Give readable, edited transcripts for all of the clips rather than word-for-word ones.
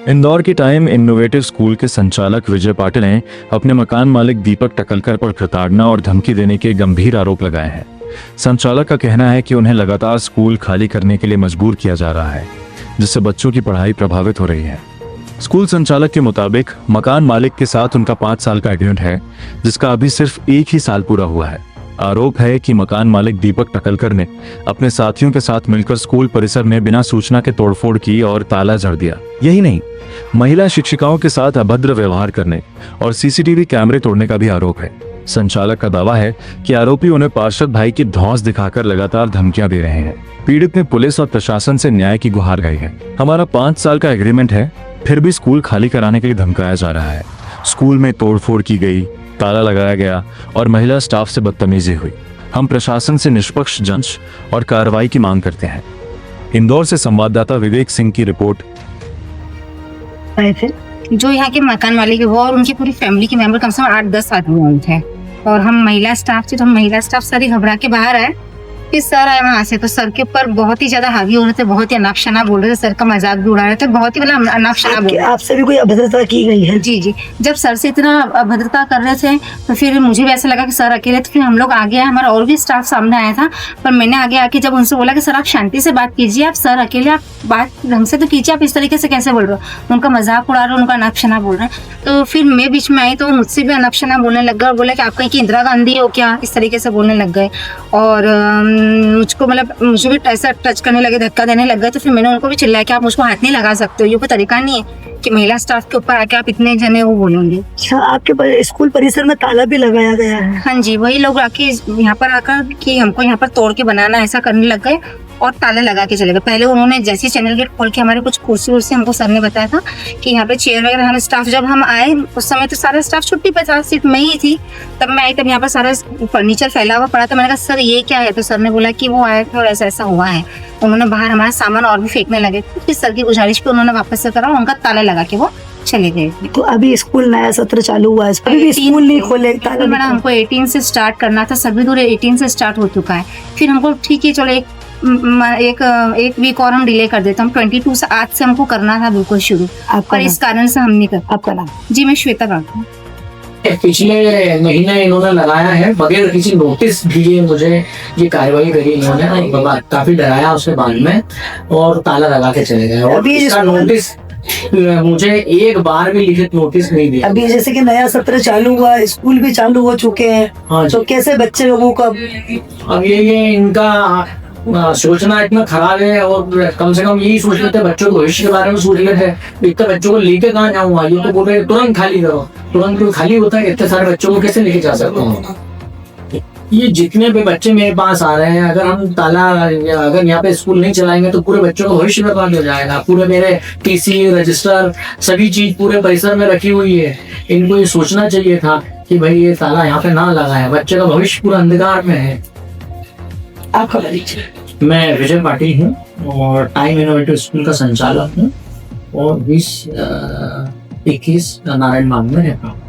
इंदौर की time innovative school के संचालक विजय पाटिल ने अपने मकान मालिक दीपक टकलकर पर प्रताड़ना और धमकी देने के गंभीर आरोप लगाए हैं। संचालक का कहना है कि उन्हें लगातार स्कूल खाली करने के लिए मजबूर किया जा रहा है, जिससे बच्चों की पढ़ाई प्रभावित हो रही है। स्कूल संचालक के मुताबिक मकान मालिक के साथ उनका 5 साल का एग्रीमेंट है, जिसका अभी सिर्फ 1 ही साल पूरा हुआ है। आरोप है कि मकान मालिक दीपक टकलकर ने अपने साथियों के साथ मिलकर स्कूल परिसर में बिना सूचना के तोड़फोड़ की और ताला जड़ दिया। यही नहीं, महिला शिक्षिकाओं के साथ अभद्र व्यवहार करने और सीसीटीवी कैमरे तोड़ने का भी आरोप है। संचालक का दावा है कि आरोपी उन्हें पार्षद भाई की धौंस दिखाकर लगातार धमकियां दे रहे हैं। पीड़ित ने पुलिस और प्रशासन से न्याय की गुहार गाई है। हमारा 5 साल का एग्रीमेंट है, फिर भी स्कूल खाली कराने के लिए धमकाया जा रहा है। स्कूल में तोड़फोड़ की गई, ताला लगाया गया और महिला स्टाफ से बदतमीजी हुई। हम प्रशासन से निष्पक्ष जांच और कार्रवाई की मांग करते हैं। इंदौर से संवाददाता विवेक सिंह की रिपोर्ट। जो यहाँ के मकान मालिक है वो और उनकी पूरी फैमिली के मेंबर कम से कम 8-10 आदमी थे और हम महिला स्टाफ थे, तो हम महिला स्टाफ सारी घबरा के बाहर आए। फिर सर आए वहाँ से, तो सर के ऊपर बहुत ही ज्यादा हावी हो रहे थे, बहुत ही अनाप शनाप बोल रहे थे, सर का मजाक भी उड़ा रहे थे, बहुत ही मतलब अनाप शनाप बोल रहे थे। आपसे भी कोई अभद्रता की गई है? जी, जब सर से इतना अभद्रता कर रहे थे तो फिर मुझे भी ऐसा लगा कि सर अकेले थे। फिर हम लोग आगे आए, हमारा और भी स्टाफ सामने आया था, पर मैंने आगे आके जब उनसे बोला कि सर आप शांति से बात कीजिए, आप सर अकेले, आप बात ढंग से तो कीजिए, आप इस तरीके से कैसे बोल रहे हो? उनका मजाक उड़ा रहे हो, उनका अनाप शनाप बोल रहे हैं। तो फिर मैं बीच में आई तो मुझसे भी अनाप शनाप बोलने लग गए और बोला कि आप कहीं की इंदिरा गांधी हो क्या, इस तरीके से बोलने लग गए। और मुझको मतलब मुझे भी ऐसा टच करने लगे, धक्का देने लग गए। तो फिर मैंने उनको भी चिल्लाया कि आप मुझको हाथ नहीं लगा सकते हो, ये कोई तरीका नहीं है कि महिला स्टाफ के ऊपर आके आप इतने जने वो बोलेंगे। अच्छा, आपके स्कूल परिसर में ताला भी लगाया गया है? हाँ जी, वही लोग आके यहाँ पर आकर कि हमको यहाँ पर तोड़ के बनाना, ऐसा करने लग गए और ताले लगा के चले गए। पहले उन्होंने जैसे चैनल गेट खोल के हमारे कुछ कुर्सी उर्सी हमको सर ने बताया था कि यहाँ पे चेयर वगैरह, हमें स्टाफ जब हम आए उस समय तो सारा स्टाफ छुट्टी पे था, सिर्फ मैं ही थी। तब मैं आई, तब यहाँ पर सारा फर्नीचर फैला हुआ पड़ा था। मैंने कहा सर ये क्या है? तो सर ने बोला कि वो आए थे और ऐसा ऐसा हुआ है। उन्होंने बाहर हमारा सामान और भी फेंकने लगे, फिर सर की गुजारिश पे उन्होंने वापस से करा, उनका ताला लगा के वो चले गए। तो अभी स्कूल नया सत्र चालू हुआ है, अभी स्कूल नहीं खोले? मैडम हमको 18 से स्टार्ट करना था, सभी दूर 18 से स्टार्ट हो चुका है। फिर हमको ठीक है चलो एक वीक और हम डिले कर देते, हम 22 से आज से हमको करना था बिल्कुल शुरू, पर इस कारण से हम नहीं कर। आपका नाम? जी मैं श्वेता राठौर। पिछले महीने इन्होंने लगाया है, बगैर किसी नोटिस दिए मुझे ये कार्रवाई करी इन्होंने, काफी डराया उसके बाद में और ताला लगा के चले गए। और इसका नोटिस मुझे एक बार भी लिखित नोटिस नहीं दिया। अभी जैसे कि नया सत्र चालू हुआ, स्कूल भी चालू हो चुके हैं, हाँ, तो कैसे बच्चे लोगों का अब ये इनका सोचना इतना खराब है। और कम से कम यही सोच लेते बच्चों के भविष्य के बारे में सोच लेते हैं। इतने बच्चों को लेके कहाँ जाऊंगा? ये तो बोल रहे तुरंत खाली करो, तुरंत कोई खाली होता है? इतने सारे बच्चों को कैसे लेके जा सकता हूँ? ये जितने भी बच्चे मेरे पास आ रहे हैं, अगर हम ताला अगर यहाँ पे स्कूल नहीं चलाएंगे तो पूरे बच्चों का भविष्य बर्बाद हो जाएगा। पूरे मेरे टीसी, रजिस्टर, सभी चीज पूरे परिसर में रखी हुई है। इनको ये सोचना चाहिए था कि भाई ये ताला यहाँ पे ना लगाए, बच्चे का भविष्य पूरा अंधकार में है। आपका परिचय? मैं विजय पाटिल हूँ और टाइम इनोवेटिव स्कूल का संचालक हूँ और 20-21 नारायण बाग में रहता हूँ।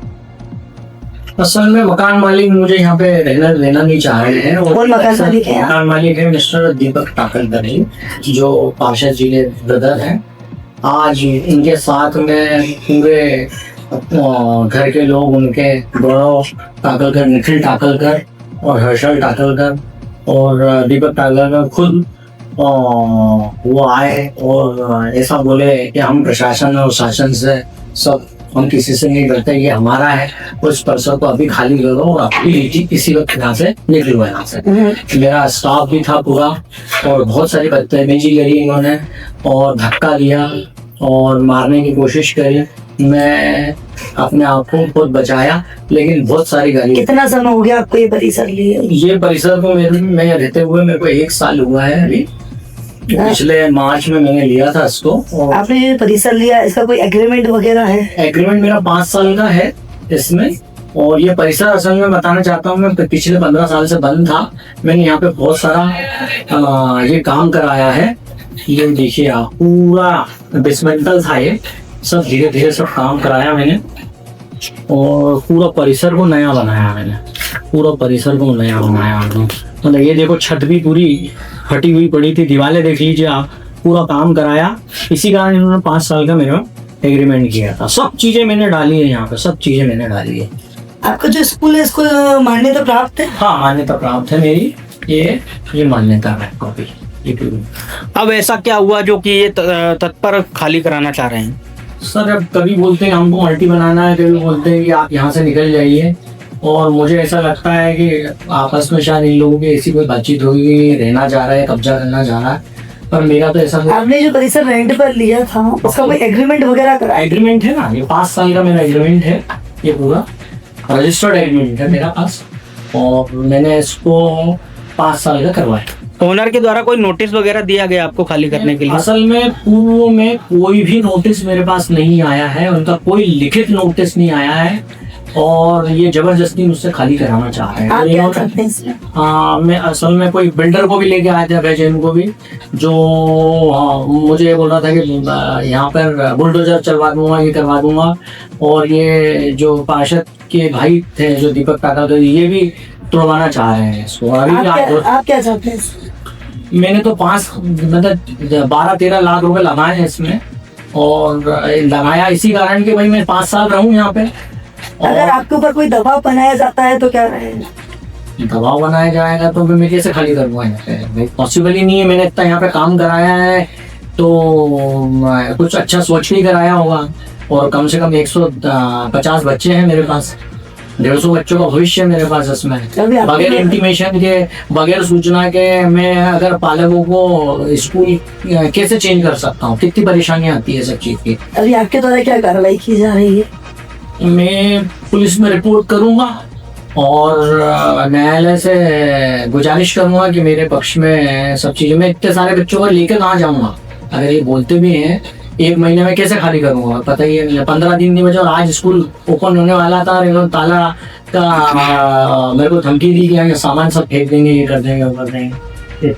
असल में मकान मालिक मुझे यहाँ पे रहना नहीं चाह रहे हैं। कौन मकान मालिक है? मकान मालिक है मिस्टर दीपक टकलकर जी, जो पार्षद जी के ब्रदर हैं। आज इनके साथ में पूरे घर के लोग, उनके गौरव टाकलकर, निखिल टाकलकर और हर्षल टाकलकर और दीपक टाकलकर खुद वो आए और ऐसा बोले कि हम प्रशासन और शासन से सब, हम किसी से नहीं डरते, ये हमारा है, उस परिसर को अभी खाली करो और अपनी नीति किसी वक्त यहाँ से निकलो यहाँ से। मेरा स्टाफ भी था पूरा और बहुत सारी बदतमीजी करी इन्होंने और धक्का दिया और मारने की कोशिश करी। मैं अपने आप को खुद बचाया, लेकिन बहुत सारी गाली। कितना समय हो गया आपको ये परिसर लिए? ये परिसर को मैं रहते हुए मेरे को 1 साल हुआ है। अभी पिछले मार्च में मैंने लिया था इसको। आपने ये परिसर लिया, इसका कोई एग्रीमेंट वगैरह है? एग्रीमेंट मेरा 5 साल का है इसमें। और ये परिसर असल में बताना चाहता हूँ, मैं पिछले 15 साल से बंद था। मैंने यहाँ पे बहुत सारा ये काम कराया है। ये देखिए आप, पूरा डिसमेंटल था ये सब, धीरे धीरे सब काम कराया मैंने और पूरा परिसर को नया बनाया मैंने, पूरा परिसर को नया बनाया। मतलब ये देखो, छत भी पूरी फटी हुई पड़ी थी, दीवारें देख लीजिए आप, पूरा काम कराया। इसी कारण इन्होंने 5 साल का मेरे एग्रीमेंट किया था। सब चीजें मैंने डाली है यहाँ पे, सब चीजें मैंने डाली है। आपका जो स्कूल है इसको मान्यता प्राप्त है? हाँ, मान्यता प्राप्त है मेरी, ये मान्यता है कॉपी। अब ऐसा क्या हुआ जो कि ये तत्पर खाली कराना चाह रहे हैं? सर अब कभी बोलते हैं हमको मल्टी बनाना है, कभी बोलते हैं कि आप यहाँ से निकल जाइए, और मुझे ऐसा लगता है कि आपस में शायद इन लोगों की ऐसी कोई बातचीत होगी, रहना चाह रहा है, कब्जा करना चाह रहा है, पर मेरा तो ऐसा आपने जो परिसर रेंट पर लिया था उसका कोई एग्रीमेंट वगैरह करा? एग्रीमेंट है ना, ये 5 साल का मेरा एग्रीमेंट है, ये पूरा रजिस्टर्ड एग्रीमेंट है मेरा पास, और मैंने इसको 5 साल का करवाया। ओनर के द्वारा कोई नोटिस वगैरह दिया गया आपको खाली करने के लिए? असल में पूर्व में कोई भी नोटिस मेरे पास नहीं आया है, उनका कोई लिखित नोटिस नहीं आया है, और ये जबरदस्ती मुझसे खाली कराना चाह रहे आप क्या हैं। चाहते हैं इसमें? मैं असल में कोई बिल्डर को भी लेके आया था, बेचैन को भी, जो मुझे ये बोल रहा था कि यहाँ पर बुलडोजर चलवा दूंगा, ये करवा दूंगा, और ये जो पार्षद के भाई थे जो दीपक टाकल, तो ये भी तोड़वाना चाह रहे हैं इसको। अभी आप क्या चाहते हैं इसमें? मैंने तो 12-13 लाख रुपए लगाए हैं इसमें, और लगाया इसी कारण कि भाई मैं 5 साल रहूं यहाँ पे। अगर आपके ऊपर कोई दबाव बनाया जाता है तो क्या रहेगा? दबाव बनाया जाएगा तो फिर मैं कैसे खाली करूँगा यहाँ पे? पॉसिबल ही नहीं है। मैंने इतना यहाँ पे काम कराया है तो कुछ अच्छा सोच के ही कराया होगा, और कम से कम 150 बच्चे हैं मेरे पास, 150 बच्चों का भविष्य है मेरे पास इसमें। बगैर इंटीमेशन के, बगैर सूचना के मैं अगर पालकों को स्कूल कैसे चेंज कर सकता हूँ? कितनी परेशानियाँ आती है सब चीज़ की। अभी आपके द्वारा क्या कार्रवाई की जा रही है? मैं पुलिस में रिपोर्ट करूंगा, और न्यायालय से गुजारिश करूंगा कि मेरे पक्ष में सब चीजें। मैं इतने सारे बच्चों को लेकर कहाँ जाऊंगा? अगर ये बोलते भी हैं 1 महीने में कैसे खाली करूंगा? पता ही है 15 दिन नहीं बचे, और आज स्कूल ओपन होने वाला था, और इन्होंने ताला का मेरे को धमकी दी कि सामान सब फेंक देंगे, ये कर देंगे, वो कर देंगे।